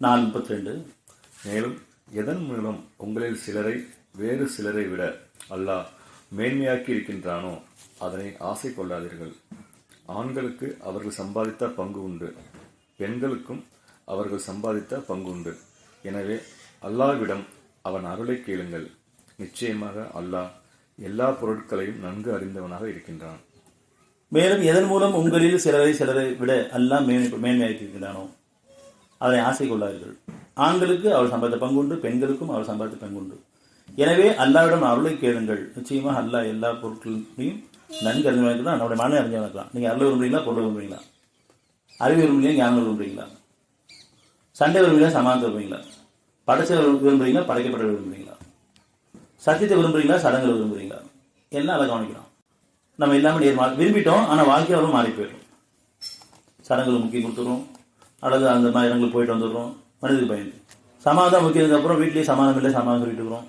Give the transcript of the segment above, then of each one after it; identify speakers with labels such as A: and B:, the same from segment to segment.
A: 4:32.
B: மேலும் எதன் மூலம் உங்களில் சிலரை வேறு சிலரை விட அல்லாஹ் மேன்மையாக்கி இருக்கின்றானோ அதனை ஆசை கொள்ளாதீர்கள். ஆண்களுக்கு அவர்கள் சம்பாதித்த பங்கு உண்டு, பெண்களுக்கும் அவர்கள் சம்பாதித்த பங்கு உண்டு. எனவே அல்லாஹ்விடம் அவன் அருளை கேளுங்கள். நிச்சயமாக அல்லாஹ் எல்லா பொருட்களையும் நன்கு அறிந்தவனாக இருக்கின்றான்.
A: மேலும் எதன் மூலம் உங்களில் சிலரை விட அல்லாஹ் மேன்மையாக்கி இருக்கின்றானோ அதனை ஆசை கொள்ளாதீர்கள். ஆண்களுக்கு அவர் சம்பாதித்த பங்கு உண்டு, பெண்களுக்கும் அவர் சம்பாதித்த பங்கு உண்டு. எனவே அல்லாஹ்விடம் அருளை கேளுங்கள். நிச்சயமாக அல்லாஹ் எல்லா பொருட்களையும் நன்கு அறிஞ்சவனுக்கு தான் நம்முடைய மன அறிஞ்சவனுக்கு. நீங்கள் அருளை விரும்புறீங்களா, பொருளை விரும்புறீங்களா? அறிவு விரும்புறீங்களா, ஞானம் விரும்புறீங்களா? சண்டை விரும்புறீங்களா, சமாதானத்தை விரும்புறீங்களா? படைச்ச விரும்புறீங்களா, படைக்கப்பட்ட விரும்புறீங்களா? சத்தியத்தை விரும்புறீங்களா, சடங்குகளை விரும்புறீங்களா? எல்லாம் அதை கவனிக்கலாம். நம்ம எல்லாமே விரும்பிட்டோம், ஆனால் வாழ்க்கை அளவு மாறி போயிடும். சடங்குகள் முக்கியம் கொடுத்துரும், அல்லது அந்த மாதிரி இடங்களுக்கு போயிட்டு வந்துடுறோம். மனிதனுக்கு பயந்து சமாதானம் முக்கியதுக்கப்புறம் வீட்லேயே சமாதானம் இல்லை, சமாதானம் சொல்லிட்டு இருக்கிறோம்.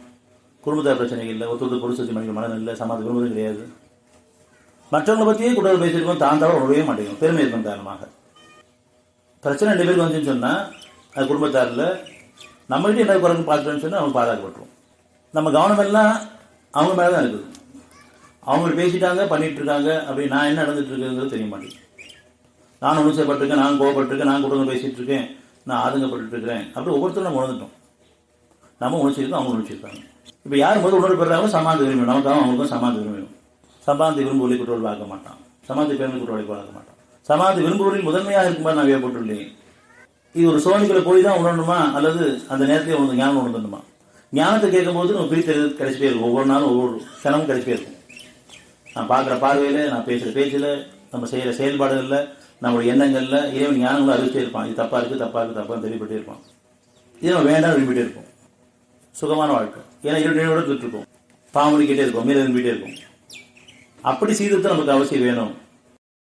A: குடும்பத்தார் பிரச்சனைகள் இல்லை, ஒருத்தர் பொருள் மனித மனம் இல்லை, சமாதானம் விரும்புறது கிடையாது. மற்றவங்களை பற்றியே குடல் பேசியிருக்கோம், தாழ்ந்தாலும் உணவே மாட்டேங்கும் பெருமை இருக்கும் காரணமாக. பிரச்சனை 2 பேருக்கு வந்துச்சுன்னு சொன்னால் அது குடும்பத்தாரில் நம்மள்கிட்ட என்ன குறைக்கு பார்த்துட்டோன்னு சொன்னால் அவங்க பாதுகாக்கப்பட்டுரும். நம்ம கவனம் எல்லாம் அவங்க மேலே தான் இருக்குது. அவங்க பேசிட்டாங்க, பண்ணிட்டு இருக்காங்க, அப்படி நான் என்ன நடந்துட்டு இருக்குங்கிறது தெரிய மாட்டேங்குது. நான் உணர்ச்சிப்பட்டிருக்கேன், நான் கோவப்பட்டிருக்கேன், நான் குடும்பம் பேசிட்டு இருக்கேன், நான் ஆதங்கப்பட்டு இருக்கிறேன், அப்படி ஒவ்வொருத்தரும் நம்ம உணர்ந்துட்டோம். நம்ம உணர்ச்சிருக்கோம், அவங்க உணர்ச்சிருக்காங்க. இப்போ யார் முதல் உணர்வு பெறாங்களோ சமாதானம் விரும்பணும். நமக்காக அவங்களுக்கும் சமாதானம் விரும்பணும். சமாதானத்தை விரும்புவதை குற்றவாளி பார்க்க மாட்டான், சமாதானத்தை பேருந்து குற்றவாளி பார்க்க மாட்டான். சமாதானத்தை விரும்புவதில் முதன்மையாக இருக்கும்போது நான் ஏற்பட்டுள்ளேன். இது ஒரு சோனிக்குள்ள போய் தான் உணரணுமா, அல்லது அந்த நேரத்தில் உணர்ந்து ஞானம் உணர்ந்துடணுமா? ஞானத்தை கேட்கும் போது நம்ம பிரித்தெழுது கிடைச்சிட்டே இருக்கும். ஒவ்வொரு நாளும் ஒவ்வொரு க்ஷணமும் கிடைச்சிட்டே இருக்கும். நான் பார்க்குற பார்வையில், நான் பேசுகிற பேச்சில், நம்ம செய்கிற செயல்பாடுகளில், நம்மளுடைய எண்ணங்களில் இறைவன் ஞானங்களும் அறிவிச்சே இருப்பான். இது தப்பாக இருக்குது, தப்பாக இருக்குது, தப்பாக தெளிவுபட்டே இருப்பான். இது நம்ம வேண்டாம் விரும்பிட்டே இருப்போம். சுகமான வாழ்க்கை. ஏன்னா இருட்டோட இருக்கோம், பாவம் கேட்டே இருக்கும், மீற விரும்பிட்டே இருக்கும். அப்படி சீர்திருத்தம் நமக்கு அவசியம் வேணும்.